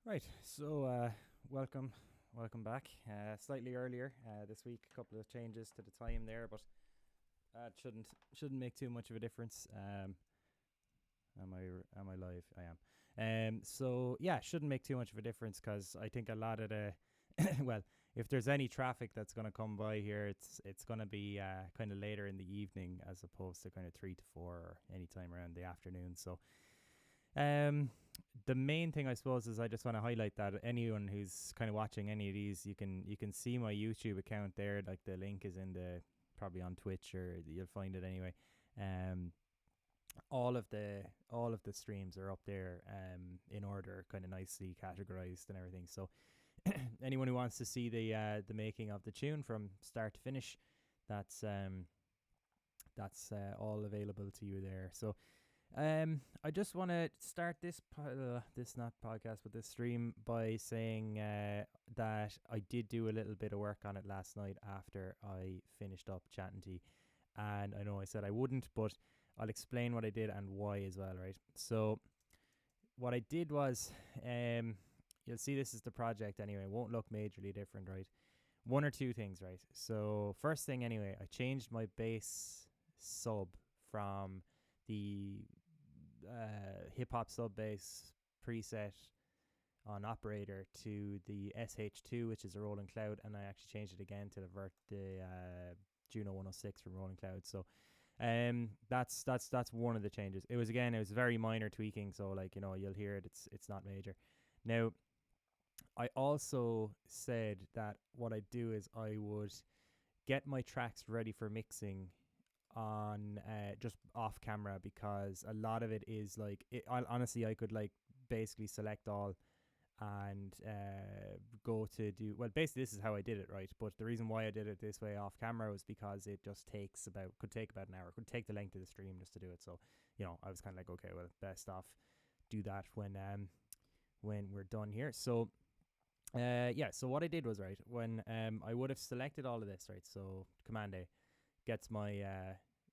Right, so welcome back. Slightly earlier this week, a couple of changes to the time there, but it shouldn't make too much of a difference. Am I live? I am. So yeah, shouldn't make too much of a difference because I think a lot of the well, if there's any traffic that's going to come by here, it's going to be kind of later in the evening as opposed to kind of 3 to 4 or any time around the afternoon. So the main thing I suppose is I just want to highlight that anyone who's kind of watching any of these, you can see my YouTube account there. Like the link is in the probably on Twitch or you'll find it anyway. All of the streams are up there in order, kind of nicely categorized and everything. So anyone who wants to see the making of the tune from start to finish, that's all available to you there. So I just want to start this not podcast but this stream by saying that I did do a little bit of work on it last night after I finished up chatting to you, and I know I said I wouldn't, but I'll explain what I did and why as well, right? So what I did was you'll see this is the project anyway. It won't look majorly different, right? One or two things, right? So first thing anyway, I changed my bass sub from the hip hop sub bass preset on operator to the SH2, which is a Rolling Cloud, and I actually changed it again to the Juno 106 from Rolling Cloud. So that's one of the changes. It was very minor tweaking, so like, you know, you'll hear it, it's not major. Now I also said that what I do is I would get my tracks ready for mixing on just off camera, because a lot of it is like honestly I could like basically select all and go to do, well, basically this is how I did it, right? But the reason why I did it this way off camera was because it just could take about an hour, could take the length of the stream just to do it. So, you know, I was kind of like, okay, well, best off do that when we're done here. So so what I did was, right, when I would have selected all of this, right, so Command A gets my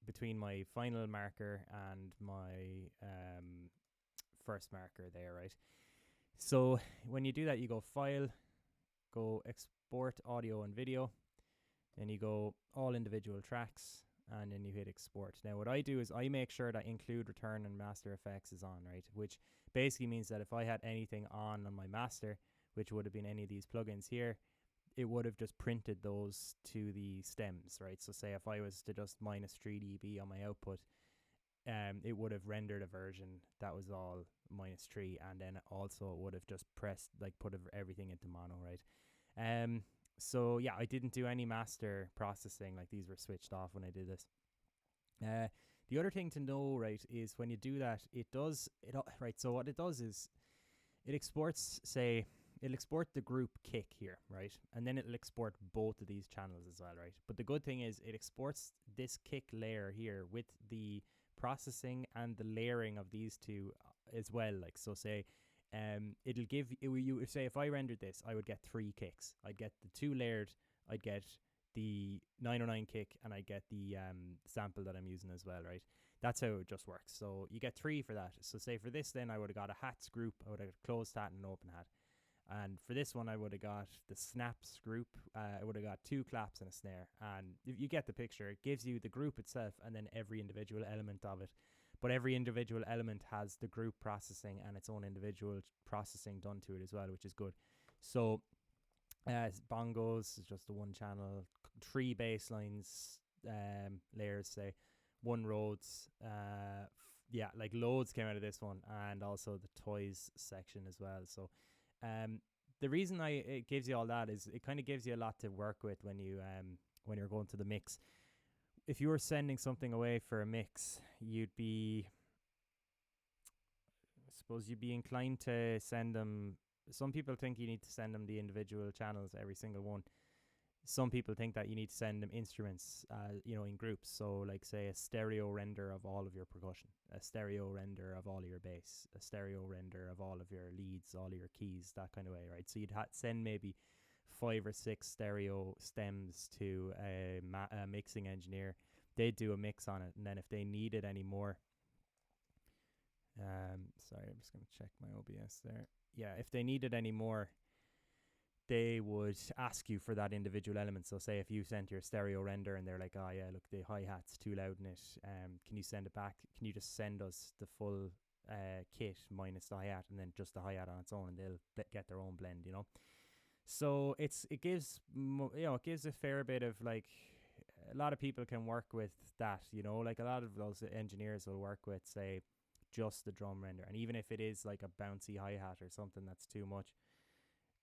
between my final marker and my first marker there, right? So when you do that, you go File, go Export Audio and Video, then you go All Individual Tracks, and then you hit Export. Now what I do is I make sure that Include, Return, and Master Effects is on, right? Which basically means that if I had anything on my master, which would have been any of these plugins here, it would have just printed those to the stems, right? So say if I was to just minus 3 dB on my output, it would have rendered a version that was all minus 3, and then also it would have just put everything into mono, right? So yeah, I didn't do any master processing, like these were switched off when I did this. The other thing to know, right, is when you do that, so what it does is it exports, it'll export the group kick here, right? And then it'll export both of these channels as well, right? But the good thing is it exports this kick layer here with the processing and the layering of these two as well. Like, so say, it'll give you, say if I rendered this, I would get 3 kicks. I'd get the 2 layered, I'd get the 909 kick, and I get the sample that I'm using as well, right? That's how it just works. So you get 3 for that. So say for this, then I would have got a hats group, I would have got a closed hat and an open hat. And for this one, I would have got the snaps group. I would have got 2 claps and a snare. And if you get the picture, it gives you the group itself and then every individual element of it. But every individual element has the group processing and its own individual processing done to it as well, which is good. So bongos is just the one channel, 3 bass lines, layers, say 1 Rhodes, like loads came out of this one, and also the toys section as well. So the reason it gives you all that is it kind of gives you a lot to work with when you're going to the mix. If you were sending something away for a mix, you'd be inclined to send them. Some people think you need to send them the individual channels, every single one. Some people think that you need to send them instruments, in groups. So like say a stereo render of all of your percussion, a stereo render of all of your bass, a stereo render of all of your leads, all of your keys, that kind of way, right? So you'd send maybe 5 or 6 stereo stems to a mixing engineer. They'd do a mix on it, and then if they needed any more, Sorry, I'm just going to check my OBS there. Yeah, if they needed any more, they would ask you for that individual element. So say if you sent your stereo render and they're like, oh yeah, look, the hi-hat's too loud in it, can you send it back? Can you just send us the full kit minus the hi-hat and then just the hi-hat on its own, and they'll get their own blend, you know? So it gives it gives a fair bit of, like, a lot of people can work with that, you know, like a lot of those engineers will work with, say, just the drum render, and even if it is like a bouncy hi-hat or something that's too much,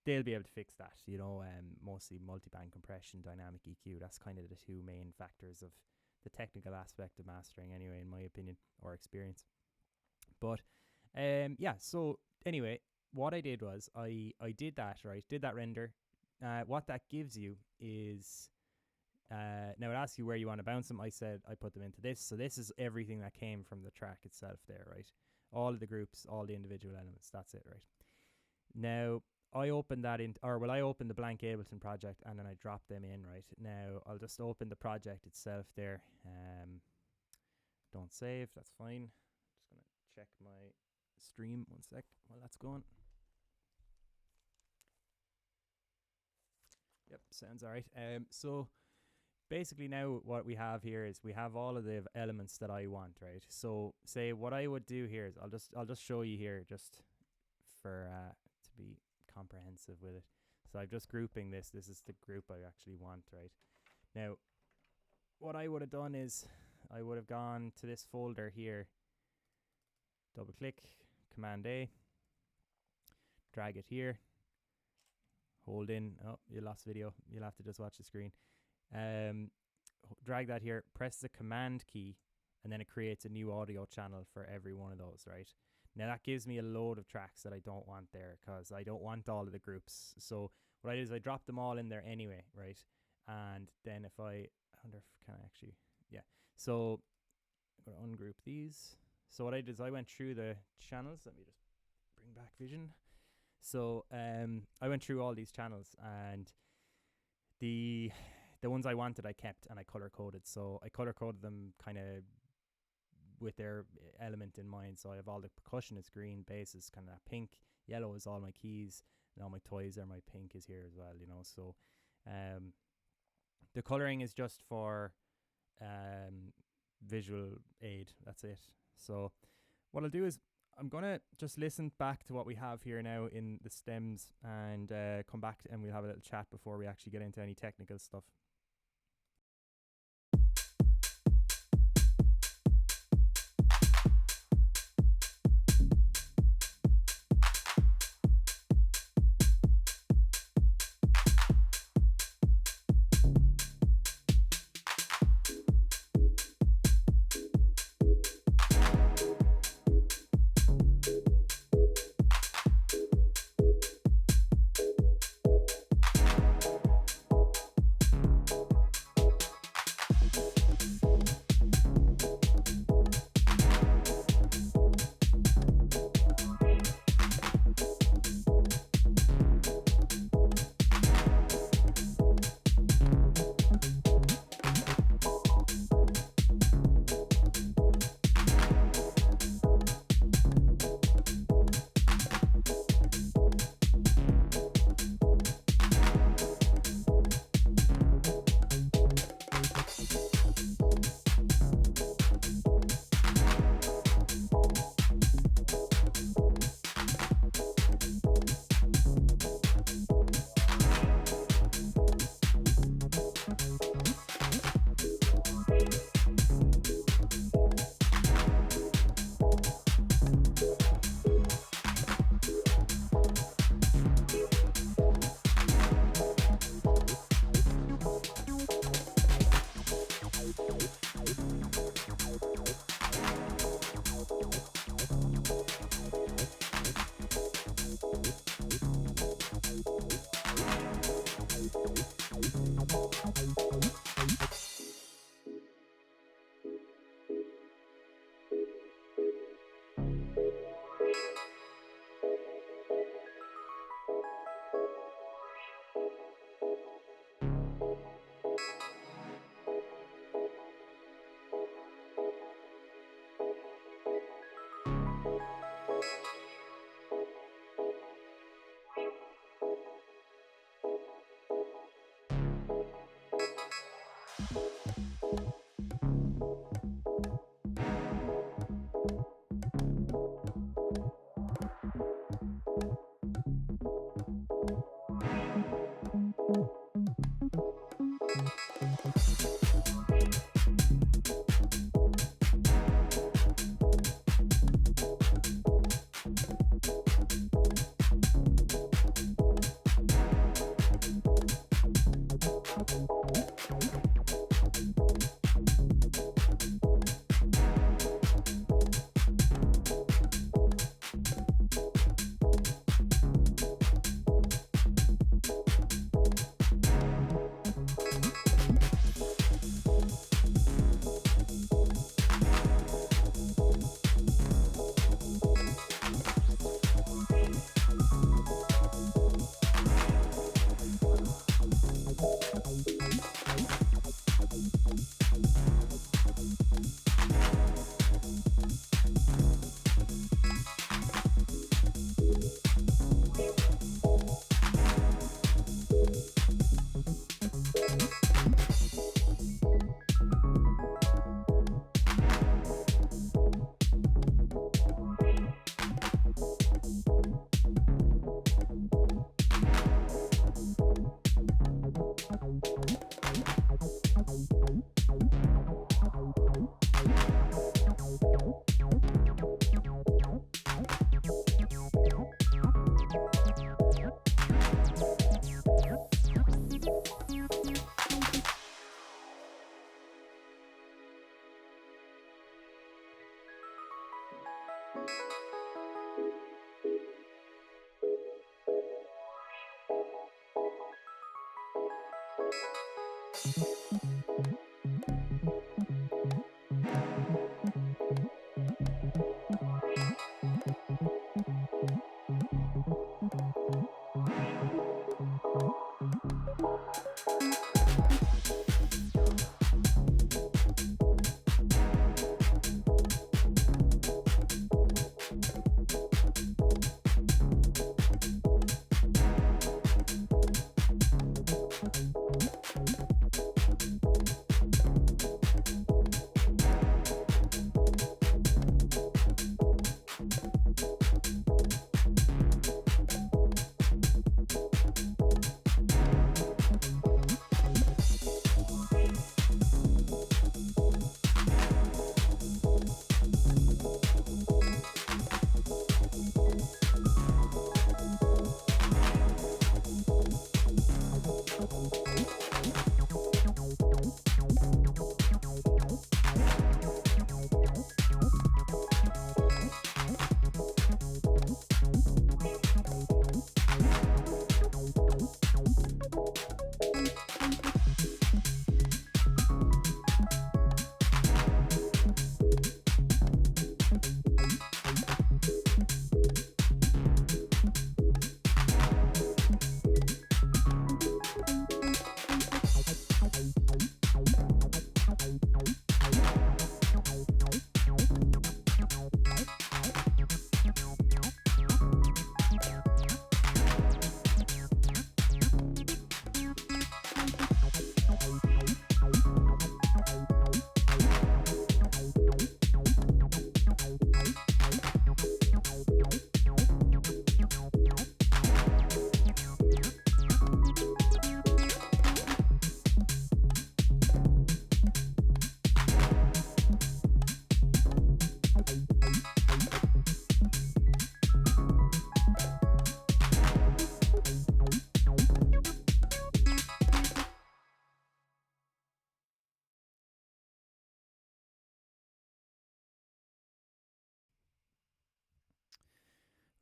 they'll be able to fix that, you know. Mostly multiband compression, dynamic EQ, that's kind of the two main factors of the technical aspect of mastering anyway, in my opinion, or experience. But yeah, so anyway, what I did was I did that, right? Did that render. What that gives you is now it asks you where you want to bounce them. I said I put them into this. So this is everything that came from the track itself there, right? All of the groups, all the individual elements. That's it, right? Now I opened that in, or well, I opened the blank Ableton project and then I dropped them in, right? Now I'll just open the project itself there. Don't save, that's fine. Just gonna check my stream 1 sec while that's going. Yep, sounds all right. So basically now what we have here is we have all of the elements that I want, right? So say what I would do here is I'll just show you here, just for to be comprehensive with it. So I'm just grouping this. This is the group I actually want, right? Now what I would have done is I would have gone to this folder here, double click, Command A, drag it here, hold in. Oh, you lost video. You'll have to just watch the screen. Drag that here, press the Command key, and then it creates a new audio channel for every one of those, right? Now that gives me a load of tracks that I don't want there, because I don't want all of the groups. So what I did is I dropped them all in there anyway, right? And then if I wonder if can I actually, yeah. So I'm gonna ungroup these. So what I did is I went through the channels. Let me just bring back vision. So I went through all these channels, and the ones I wanted I kept and I color coded. So I color coded them kind of with their element in mind. So I have all the percussion is green, bass is kind of that pink, yellow is all my keys, and all my toys are my pink is here as well, you know. So the coloring is just for visual aid, that's it. So what I'll do is I'm gonna just listen back to what we have here now in the stems, and come back and we'll have a little chat before we actually get into any technical stuff.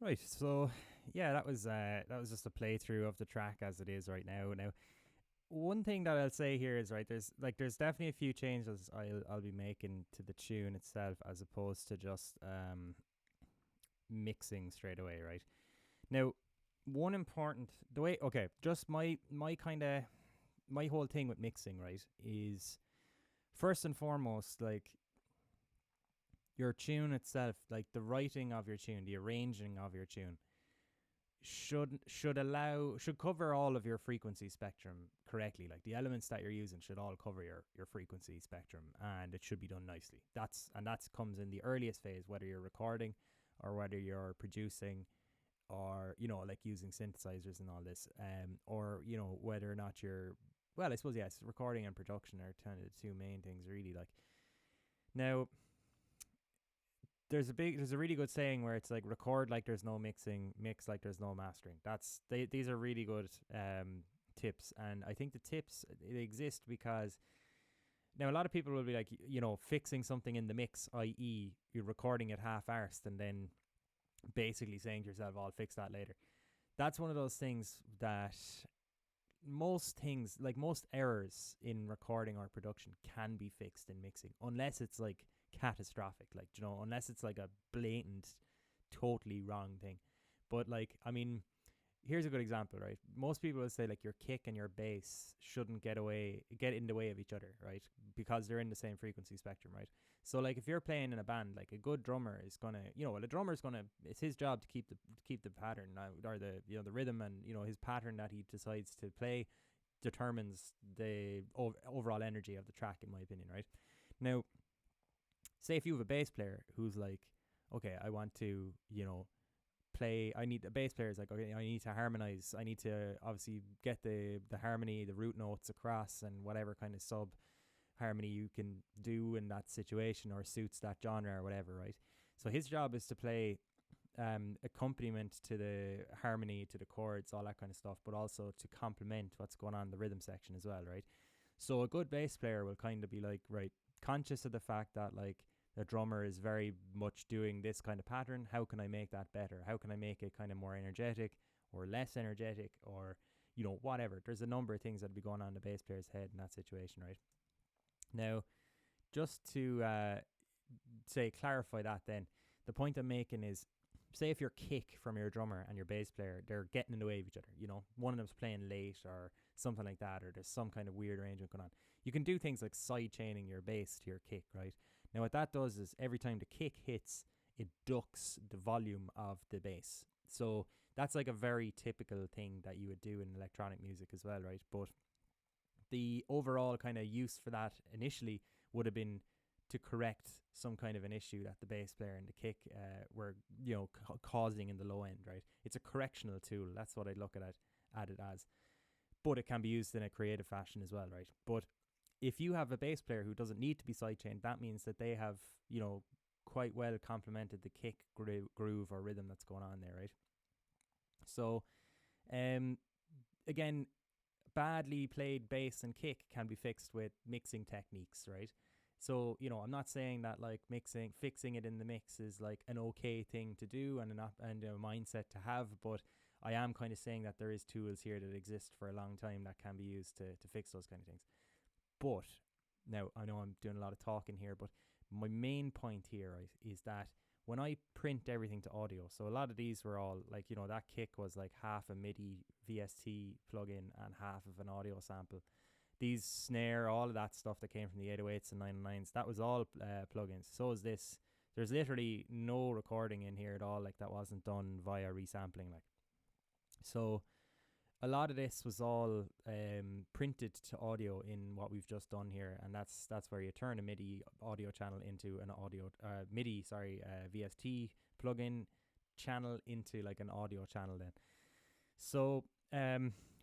Right. So yeah, that was just a playthrough of the track as it is right now. Now, one thing that I'll say here is right. There's definitely a few changes I'll be making to the tune itself as opposed to just mixing straight away. Right now, one important the way okay, just my kind of my whole thing with mixing right is first and foremost like your tune itself, like the writing of your tune, the arranging of your tune should cover all of your frequency spectrum correctly. Like the elements that you're using should all cover your frequency spectrum, and it should be done nicely. That's comes in the earliest phase, whether you're recording or whether you're producing, or like using synthesizers and all this, or whether or not you're, well, I suppose yes, recording and production are kind of the two main things really. Like now, there's a really good saying where it's like, record like there's no mixing, mix like there's no mastering. These are really good tips, and I think the tips, they exist because now a lot of people will be like, fixing something in the mix, i.e. you're recording it half-arsed and then basically saying to yourself, I'll fix that later. That's one of those things that most errors in recording or production can be fixed in mixing, unless it's like catastrophic, like, unless it's like a blatant, totally wrong thing. But like, I mean, here's a good example, right? Most people will say like your kick and your bass shouldn't get in the way of each other, right? Because they're in the same frequency spectrum, right? So like if you're playing in a band, like a good drummer is gonna, the drummer's gonna, it's his job to keep the pattern, or the rhythm, and his pattern that he decides to play determines the overall energy of the track, in my opinion, right? Now, say if you have a bass player who's like, okay, I want to, the bass player is like, okay, I need to harmonize. I need to obviously get the harmony, the root notes across, and whatever kind of sub harmony you can do in that situation or suits that genre or whatever, right? So his job is to play accompaniment to the harmony, to the chords, all that kind of stuff, but also to complement what's going on in the rhythm section as well, right? So a good bass player will kind of be like, right, conscious of the fact that like the drummer is very much doing this kind of pattern. How can I make that better? How can I make it kind of more energetic or less energetic, or whatever? There's a number of things that would be going on in the bass player's head in that situation, right? Now, just to clarify that, then the point I'm making is, say if your kick from your drummer and your bass player, they're getting in the way of each other, one of them's playing late or something like that, or there's some kind of weird arrangement going on. You can do things like side chaining your bass to your kick, right? Now what that does is every time the kick hits, it ducks the volume of the bass. So that's like a very typical thing that you would do in electronic music as well, right? But the overall kind of use for that initially would have been to correct some kind of an issue that the bass player and the kick were, causing in the low end, right? It's a correctional tool. That's what I'd look at it as. But it can be used in a creative fashion as well, right? But if you have a bass player who doesn't need to be sidechained, that means that they have, quite well complemented the kick groove or rhythm that's going on there, right? So, again, badly played bass and kick can be fixed with mixing techniques, right? So, I'm not saying that like fixing it in the mix is like an okay thing to do and a mindset to have, but I am kind of saying that there is tools here that exist for a long time that can be used to fix those kind of things. But now, I know I'm doing a lot of talking here, but my main point here, right, is that when I print everything to audio, so a lot of these were all like, that kick was like half a MIDI VST plugin and half of an audio sample. These snare, all of that stuff that came from the 808s and 909s, that was all plugins. So is this. There's literally no recording in here at all, like that wasn't done via resampling, like. So a lot of this was all printed to audio in what we've just done here, and that's where you turn a MIDI audio channel into an VST plugin channel into like an audio channel then. So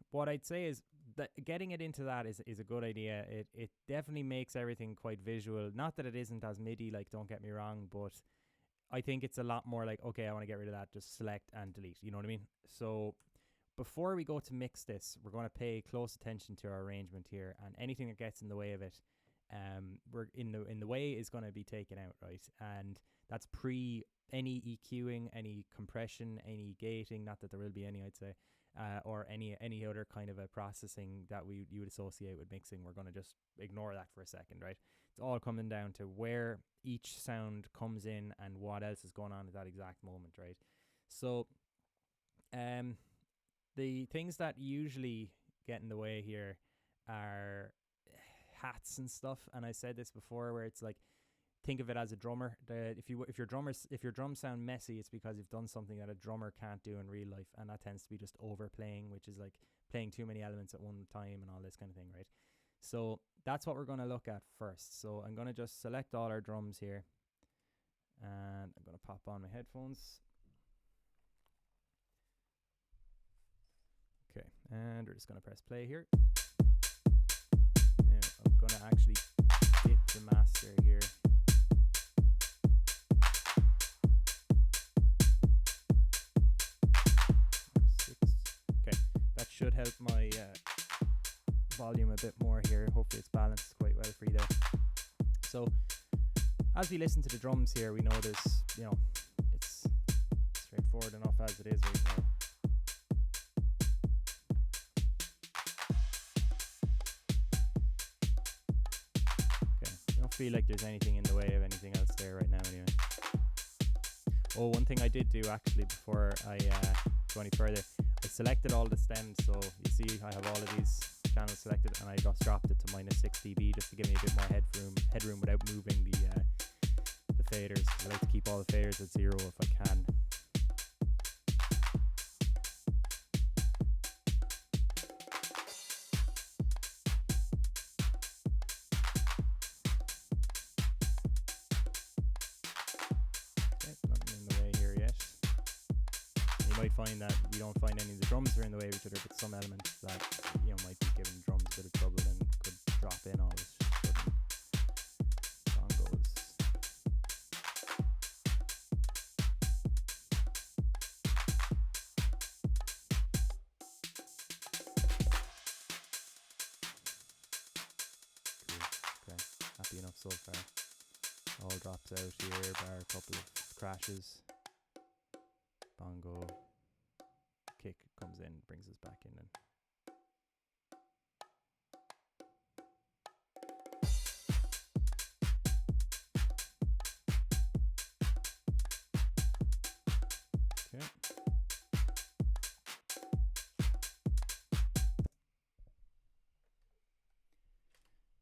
what I'd say is that getting it into that is a good idea. It definitely makes everything quite visual. Not that it isn't as MIDI, like, don't get me wrong, but I think it's a lot more like, okay, I want to get rid of that, just select and delete, you know what I mean? So before we go to mix this, we're going to pay close attention to our arrangement here, and anything that gets in the way of it, we're in the way is going to be taken out, right? And that's pre any EQing, any compression, any gating, not that there will be any, I'd say, or any other kind of a processing that you would associate with mixing. We're going to just ignore that for a second, right? It's all coming down to where each sound comes in and what else is going on at that exact moment, right? So the things that usually get in the way here are hats and stuff. And I said this before, where it's like, think of it as a drummer. If your drums sound messy, it's because you've done something that a drummer can't do in real life, and that tends to be just overplaying, which is like playing too many elements at one time and all this kind of thing, right? So that's what we're going to look at first. So I'm going to just select all our drums here, and I'm going to pop on my headphones. Okay, and we're just going to press play here. Now I'm going to actually dip the master here. Okay, that should help my volume a bit more here. Hopefully it's balanced quite well for you there. So as we listen to the drums here, we know there's, it's straightforward enough as it is right now. Feel like there's anything in the way of anything else there right now anyway. Oh, one thing I did do actually before I go any further, I selected all the stems, so you see I have all of these channels selected, and I just dropped it to -6 dB just to give me a bit more headroom without moving the faders. I like to keep all the faders at 0 if I can. Find that we don't find any of the drums are in the way of each other, but some elements that might be giving drums a bit of trouble and could drop in all this sudden bongos. Cool. Okay, happy enough so far. All drops out here, bar a couple of crashes. Bongo. Kick comes in, brings us back in, and okay.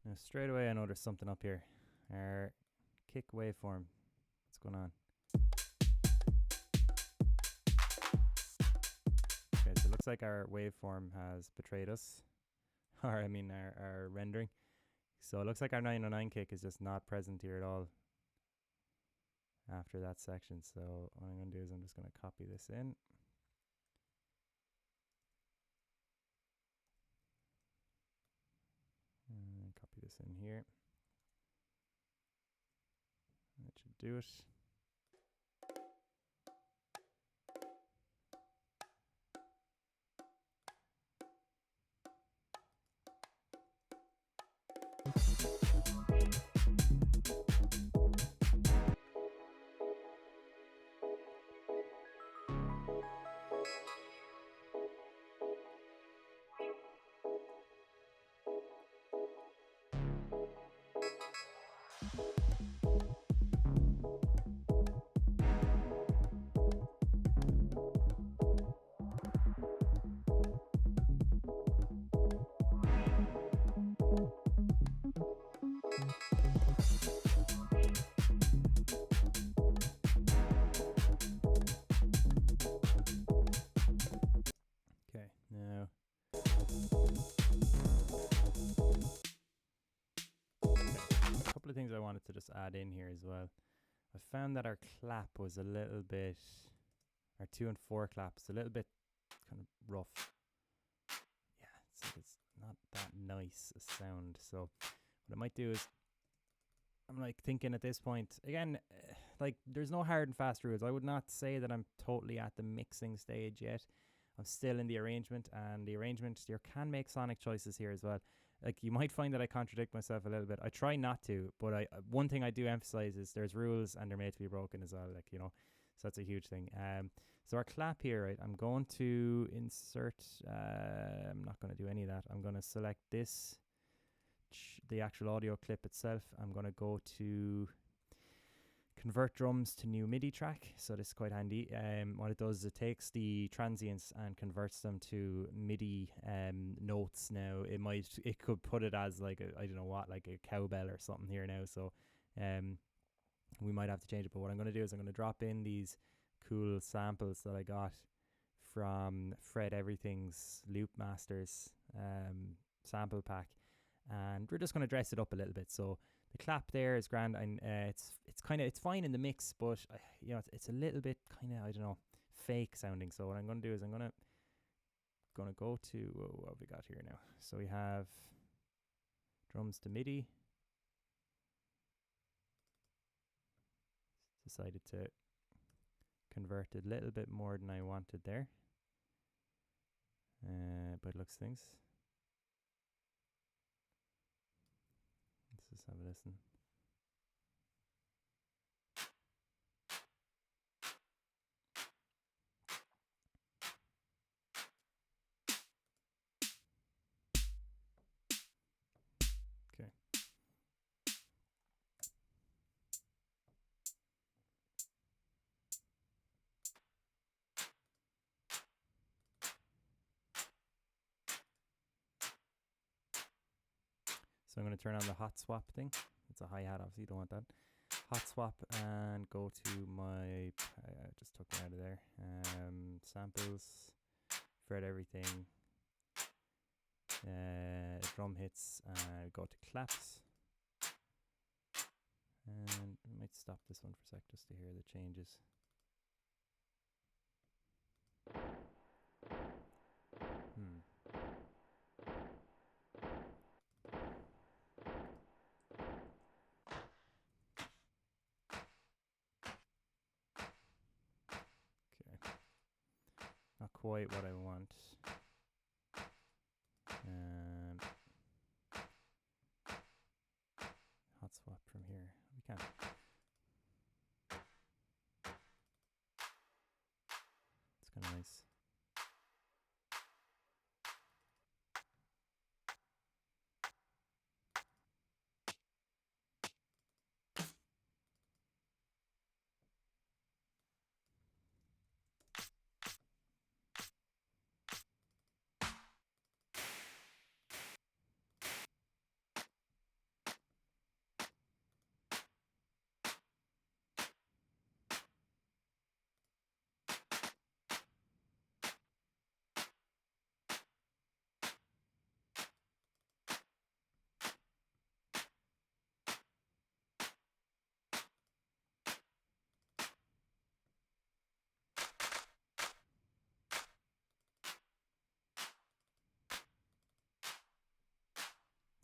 Now straight away I noticed something up here. Our kick waveform. What's going on? So it looks like our waveform has betrayed us, or I mean our rendering. So it looks like our 909 kick is just not present here at all after that section. So what I'm going to do is I'm just going to copy this in. And copy this in here. That should do it. Now, a couple of things I wanted to just add in here as well. I found that our clap was a little bit, our 2 and 4 claps, a little bit kind of rough. Yeah, it's not that nice a sound. So what I might do is, I'm like thinking at this point, again, like there's no hard and fast rules. I would not say that I'm totally at the mixing stage yet. I'm still in the arrangement, and the arrangement, you can make sonic choices here as well. Like you might find that I contradict myself a little bit. I try not to, but one thing I do emphasize is there's rules and they're made to be broken as well. Like, so that's a huge thing. So our clap here, right? I'm going to insert, I'm not going to do any of that. I'm going to select this, the actual audio clip itself. I'm going to go to convert drums to new MIDI track. So this is quite handy. What it does is it takes the transients and converts them to MIDI notes. Now it could put it as like I don't know what, like a cowbell or something here now. So we might have to change it. But what I'm going to do is I'm going to drop in these cool samples that I got from Fred Everything's Loopmasters sample pack, and we're just going to dress it up a little bit. So the clap there is grand, and it's fine in the mix, but it's a little bit kind of, I don't know, fake sounding. So what I'm going to do is I'm going to go to what have we got here now. So we have drums to MIDI. Decided to convert it a little bit more than I wanted there, but it looks things. Let's just have a listen. Okay. So I'm going to turn on the hot swap thing. It's a hi-hat, obviously you don't want that. Hot swap, and go to my, I just took me out of there, samples, Fred Everything, drum hits, and go to claps. And I might stop this one for a sec just to hear the changes. Not quite what I want. Hot swap from here. We can. It's kind of nice.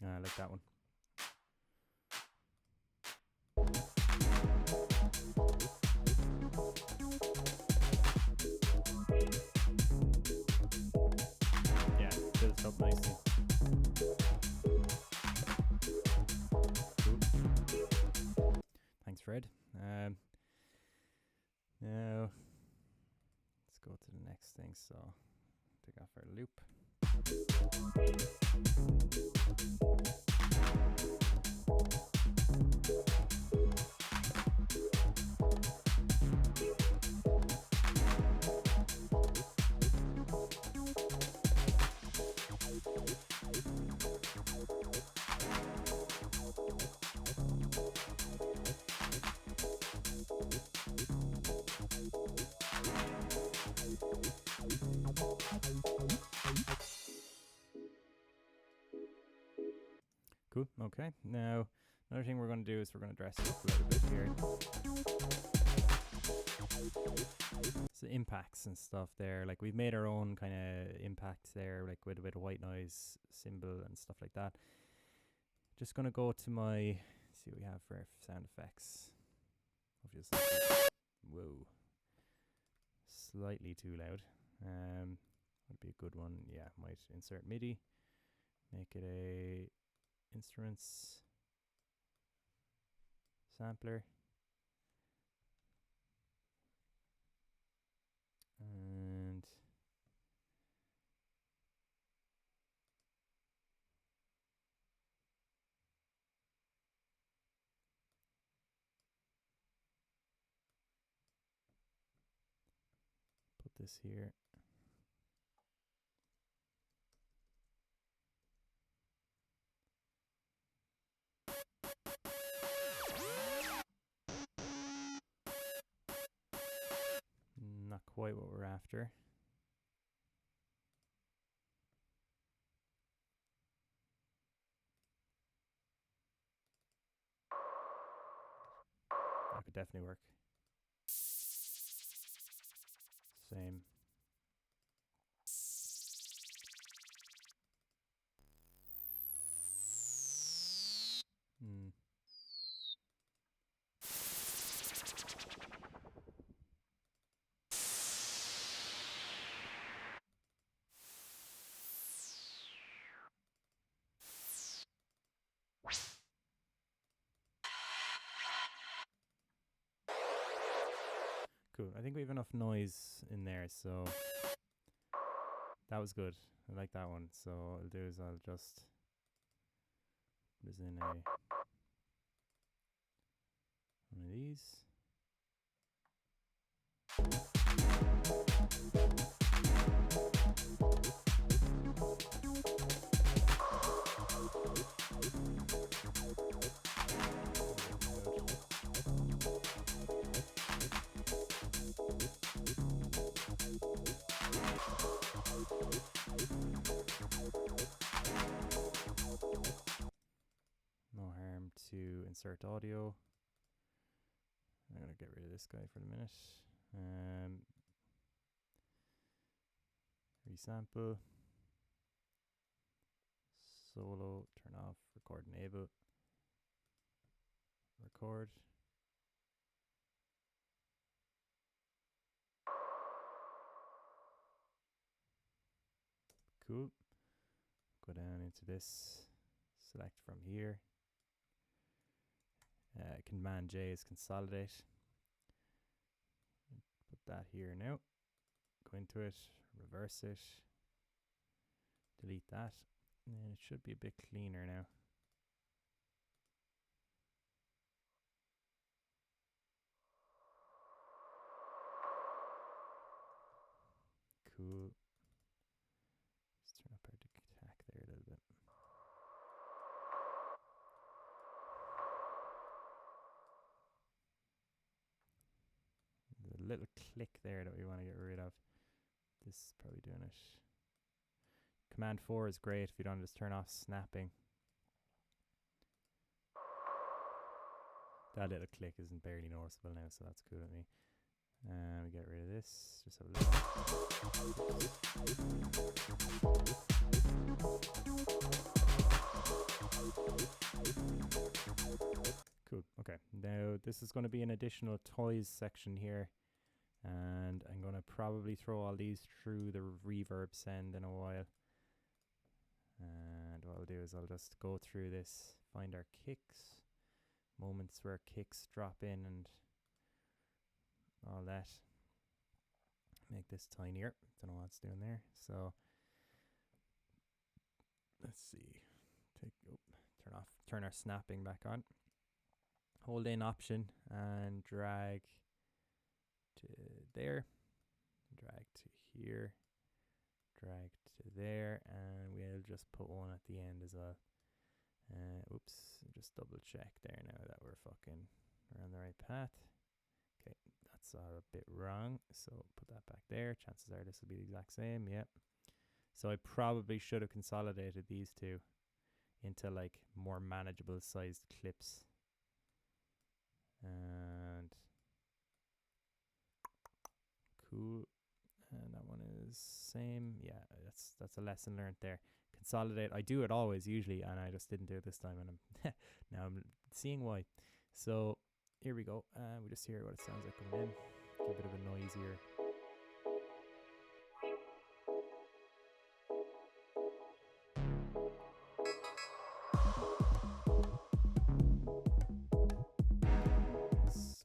I like that one. Yeah, builds up nicely. Cool. Thanks, Fred. Now let's go to the next thing. So take off our loop. Cool. Okay. Now, another thing we're going to do is we're going to dress it up a little bit here. So impacts and stuff there. Like we've made our own kind of impacts there, like with a bit of white noise symbol and stuff like that. Just going to go to my, see what we have for sound effects. Obviously, whoa, slightly too loud. Would be a good one. Yeah, might insert MIDI, make it a instruments sampler, and put this here. quite what we're after. That could definitely work. Same. Cool. I think we have enough noise in there, so that was good. I like that one. So what I'll do is I'll just put this in one of these. No harm to insert audio. I'm going to get rid of this guy for the minute. Resample. Solo, turn off, record enable. Record. Cool. Go down into this. Select from here. Command J is consolidate. Put that here now. Go into it, reverse it, delete that, and it should be a bit cleaner now. Cool. Let's turn up our attack there a little bit. There's a little click there that we want to get rid of. This is probably doing it. Command 4 is great if you don't just turn off snapping. That little click isn't barely noticeable now, so that's cool with me. We get rid of this. Just have a look. Cool. Okay. Now this is going to be an additional toys section here. And I'm going to probably throw all these through the reverb send in a while. And what I'll do is I'll just go through this, find our kicks, moments where kicks drop in and all that. Make this tinier. Don't know what it's doing there. So let's see. Turn our snapping back on. Hold in Option and drag to there, drag to here, drag to there, and we'll just put one at the end as well. Oops, just double check there now that we're on the right path. Okay, that's a bit wrong, so put that back there. Chances are this will be the exact same. Yep. So I probably should have consolidated these two into like more manageable sized clips. And cool. And that one is same. Yeah, that's a lesson learned there. Consolidate. I do it always usually, and I just didn't do it this time, and I'm now I'm seeing why. So here we go. We just hear what it sounds like coming in. Get a bit of a noisier.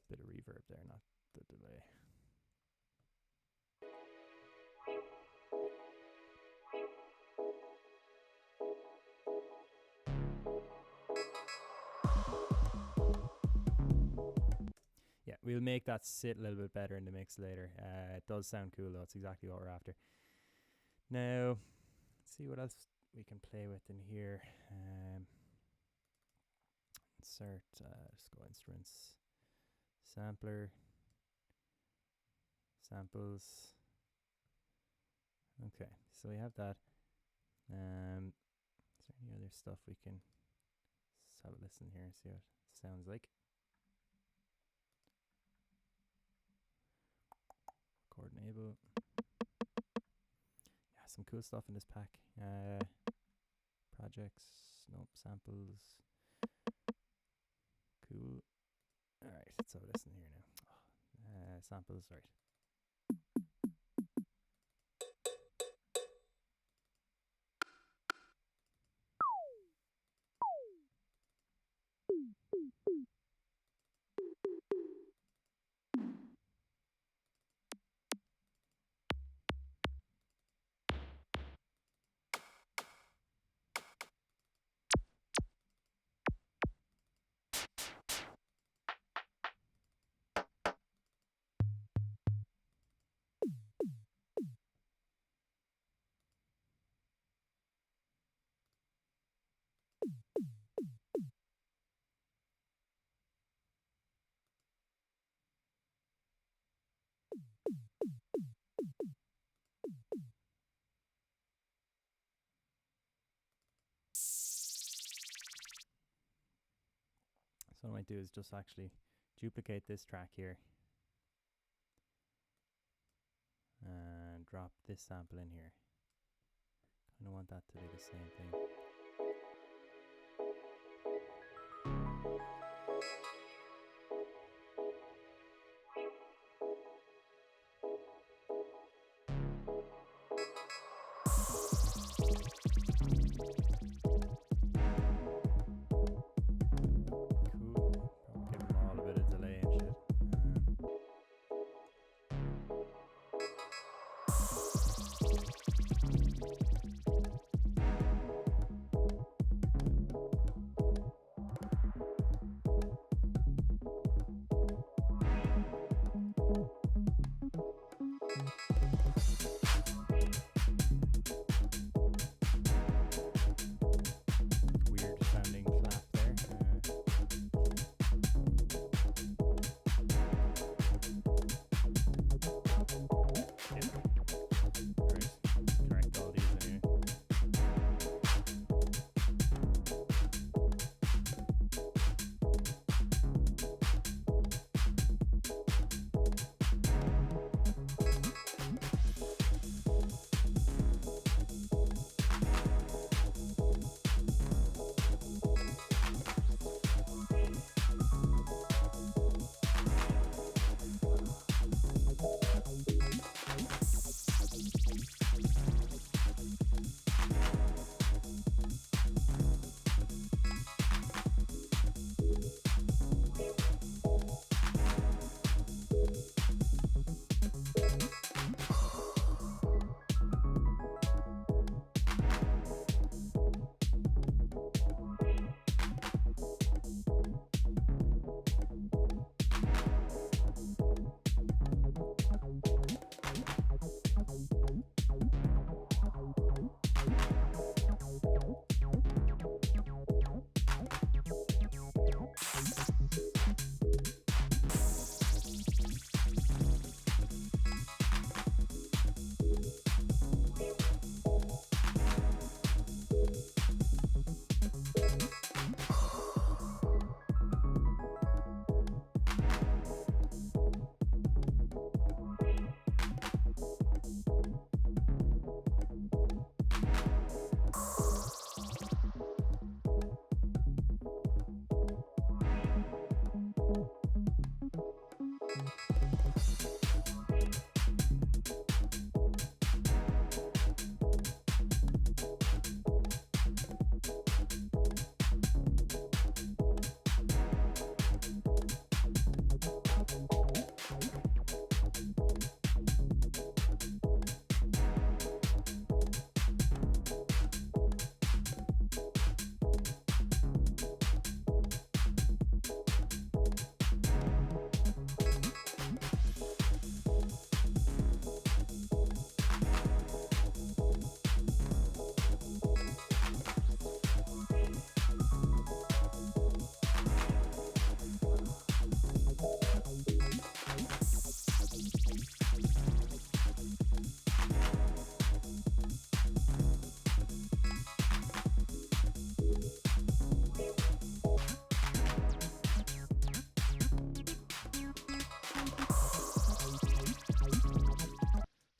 Bit of reverb there, not the delay. Yeah, we'll make that sit a little bit better in the mix later. It does sound cool though. It's exactly what we're after. Now, let's see what else we can play with in here. Insert, just go instruments, sampler, samples. Okay, so we have that. Is there any other stuff we can have a listen here and see what it sounds like? Record enable. Yeah, some cool stuff in this pack. Projects, nope, samples. Cool. Alright, let's have a listen here now. Samples, right. So what I might do is just actually duplicate this track here and drop this sample in here. Kind of want that to be the same thing.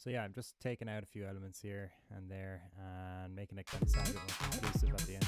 So yeah, I'm just taking out a few elements here and there and making it kind of sound a bit more conclusive at the end.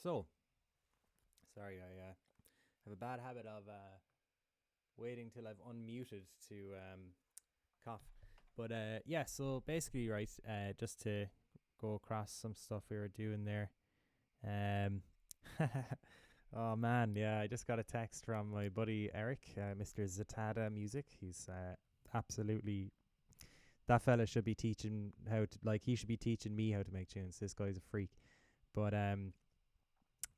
So, sorry, I have a bad habit of waiting till I've unmuted to cough. But yeah, so basically, right, just to go across some stuff we were doing there. Um, oh man, yeah, I just got a text from my buddy Eric, Mr. Zatada Music. He's absolutely, that fella should be teaching how to, like, he should be teaching me how to make tunes. This guy's a freak. But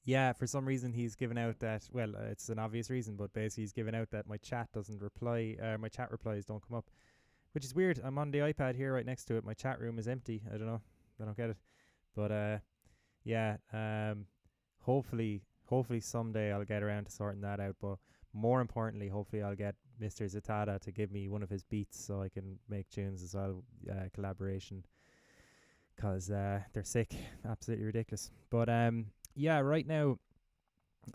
yeah, for some reason he's given out that, well, it's an obvious reason, but basically he's given out that my chat doesn't reply, my chat replies don't come up, which is weird. I'm on the iPad here right next to it. My chat room is empty. I don't know. I don't get it. But yeah, hopefully someday I'll get around to sorting that out. But more importantly, hopefully I'll get Mr. Zatada to give me one of his beats so I can make tunes as well, collaboration, because they're sick, absolutely ridiculous. But yeah, right now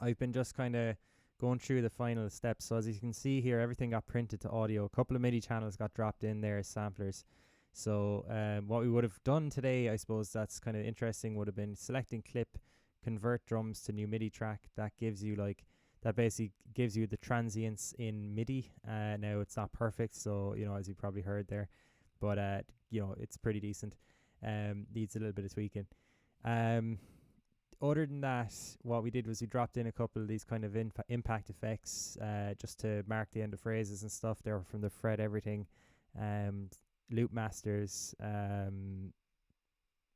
I've been just kind of going through the final steps. So as you can see here, everything got printed to audio. A couple of MIDI channels got dropped in there as samplers. So what we would have done today, I suppose that's kind of interesting, would have been selecting clip, convert drums to new MIDI track. That gives you that basically gives you the transients in MIDI. Now it's not perfect, so as you probably heard there, but it's pretty decent. Needs a little bit of tweaking. Other than that, what we did was we dropped in a couple of these kind of impact effects just to mark the end of phrases and stuff. They were from the Fred Everything Loopmasters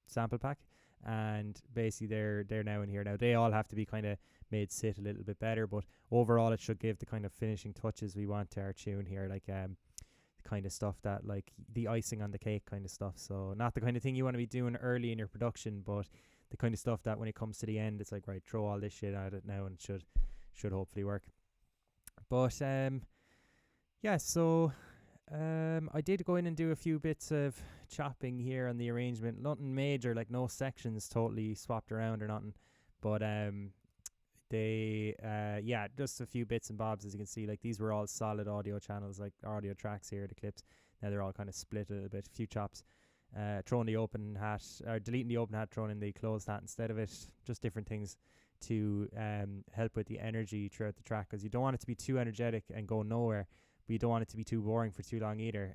sample pack, and basically they're now in here. Now they all have to be kind of made sit a little bit better, but overall it should give the kind of finishing touches we want to our tune here, like the kind of stuff that, like, the icing on the cake kind of stuff. So not the kind of thing you want to be doing early in your production, but the kind of stuff that when it comes to the end, it's like, right, throw all this shit at it now, and it should hopefully work. But yeah, so I did go in and do a few bits of chopping here on the arrangement. Nothing major, like no sections totally swapped around or nothing. But yeah, just a few bits and bobs. As you can see, like, these were all solid audio channels, like audio tracks here, the clips. Now they're all kind of split a little bit, a few chops. Throwing the open hat, or deleting the open hat, throwing in the closed hat instead of it. Just different things to help with the energy throughout the track, because you don't want it to be too energetic and go nowhere, but you don't want it to be too boring for too long either.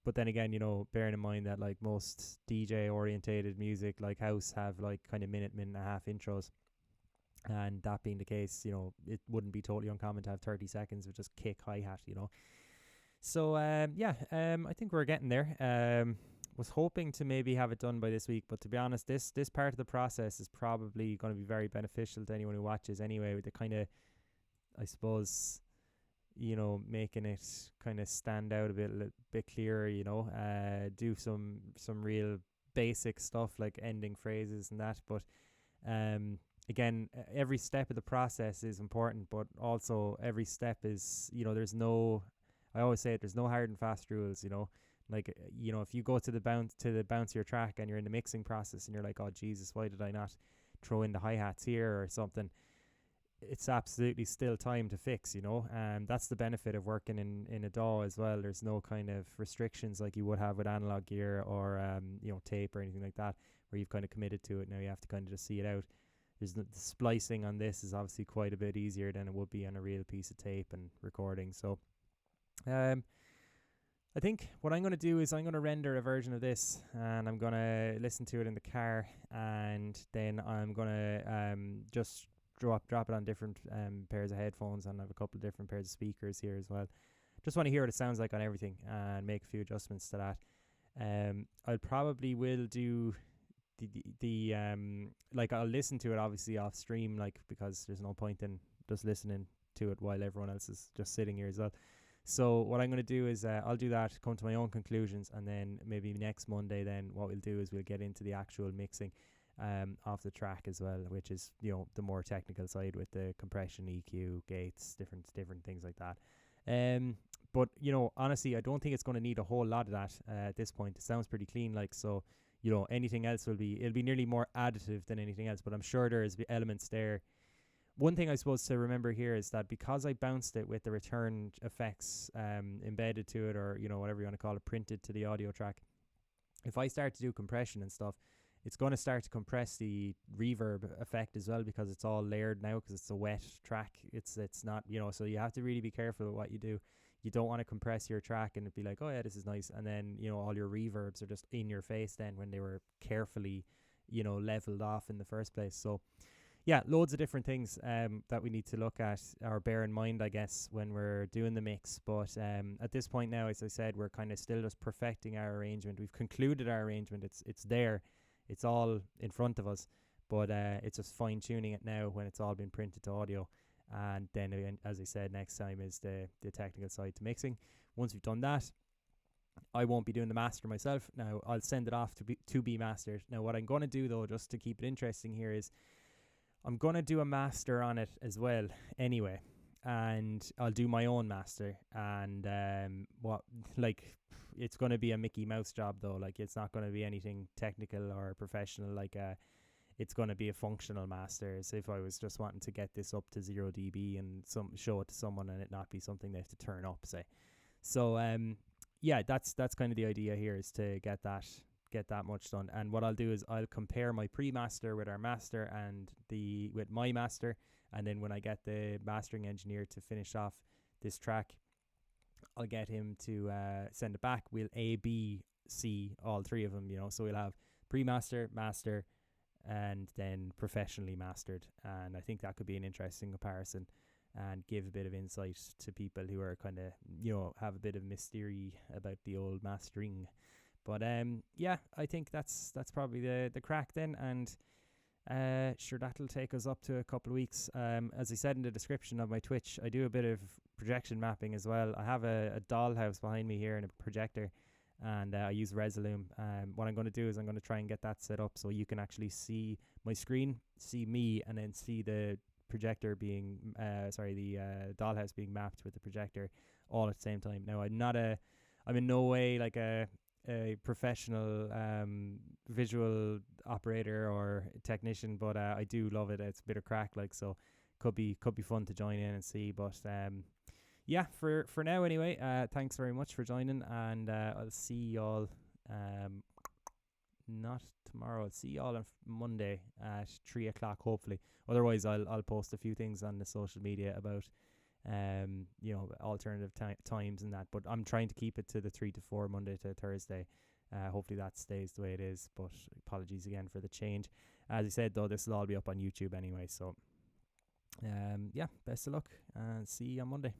But then again, bearing in mind that, like, most DJ orientated music like house have like kind of minute and a half intros, and that being the case, it wouldn't be totally uncommon to have 30 seconds of just kick hi-hat. So yeah, I think we're getting there. Was hoping to maybe have it done by this week, but to be honest, this part of the process is probably going to be very beneficial to anyone who watches anyway, with the kind of, I suppose, making it kind of stand out a bit clearer, do some real basic stuff like ending phrases and that. But again, every step of the process is important, but also every step is, I always say it, there's no hard and fast rules, like, if you go to the bouncier track and you're in the mixing process and you're like, oh Jesus, why did I not throw in the hi-hats here or something, it's absolutely still time to fix, and that's the benefit of working in a DAW as well. There's no kind of restrictions like you would have with analog gear or tape or anything like that, where you've kind of committed to it. Now you have to kind of just see it out. The splicing on this is obviously quite a bit easier than it would be on a real piece of tape and recording. So I think what I'm going to do is I'm going to render a version of this, and I'm going to listen to it in the car, and then I'm going to just drop it on different pairs of headphones, and I have a couple of different pairs of speakers here as well. Just want to hear what it sounds like on everything and make a few adjustments to that. I probably will do the like, I'll listen to it obviously off stream, like, because there's no point in just listening to it while everyone else is just sitting here as well. So what I'm going to do is I'll do that, come to my own conclusions, and then maybe next Monday then what we'll do is we'll get into the actual mixing off the track as well, which is the more technical side with the compression, EQ, gates, different things like that. But honestly, I don't think it's going to need a whole lot of that at this point. It sounds pretty clean, like, so anything else it'll be nearly more additive than anything else, but I'm sure there's elements there. One thing I suppose to remember here is that because I bounced it with the return effects embedded to it, or whatever you want to call it, printed to the audio track, if I start to do compression and stuff, it's going to start to compress the reverb effect as well, because it's all layered now, because it's a wet track. It's not, so you have to really be careful with what you do. You don't want to compress your track and it'd be like, oh yeah, this is nice, and then all your reverbs are just in your face then, when they were carefully leveled off in the first place. So yeah, loads of different things that we need to look at or bear in mind, I guess, when we're doing the mix. But at this point now, as I said, we're kind of still just perfecting our arrangement. We've concluded our arrangement. It's there. It's all in front of us. But it's just fine-tuning it now when it's all been printed to audio. And then, as I said, next time is the technical side to mixing. Once we've done that, I won't be doing the master myself. Now, I'll send it off to be mastered. Now, what I'm going to do, though, just to keep it interesting here, is I'm going to do a master on it as well anyway, and I'll do my own master, and it's going to be a Mickey Mouse job though. Like, it's not going to be anything technical or professional. It's going to be a functional master, as if I was just wanting to get this up to 0 dB and show it to someone, and it not be something they have to turn up, say. So yeah, that's kind of the idea here, is to get that much done. And what I'll do is I'll compare my pre-master with our master and with my master, and then when I get the mastering engineer to finish off this track, I'll get him to send it back. We'll A, B, C all three of them, so we'll have pre-master, master, and then professionally mastered. And I think that could be an interesting comparison and give a bit of insight to people who are kind of have a bit of mystery about the old mastering. But yeah, I think that's probably the crack then, and sure, that'll take us up to a couple of weeks. As I said in the description of my Twitch, I do a bit of projection mapping as well. I have a dollhouse behind me here and a projector, and I use Resolume. What I'm going to do is I'm going to try and get that set up so you can actually see my screen, see me, and then see the projector being, the dollhouse being mapped with the projector all at the same time. Now, I'm in no way like a professional visual operator or technician, but I do love it. It's a bit of crack, so could be fun to join in and see. But yeah, for now anyway, thanks very much for joining, and I'll see y'all not tomorrow. I'll see y'all on Monday at 3 o'clock hopefully. Otherwise I'll post a few things on the social media about alternative times and that, but I'm trying to keep it to the 3 to 4 Monday to Thursday. Hopefully that stays the way it is, but apologies again for the change. As I said though, this will all be up on YouTube anyway, so yeah, best of luck and see you on Monday.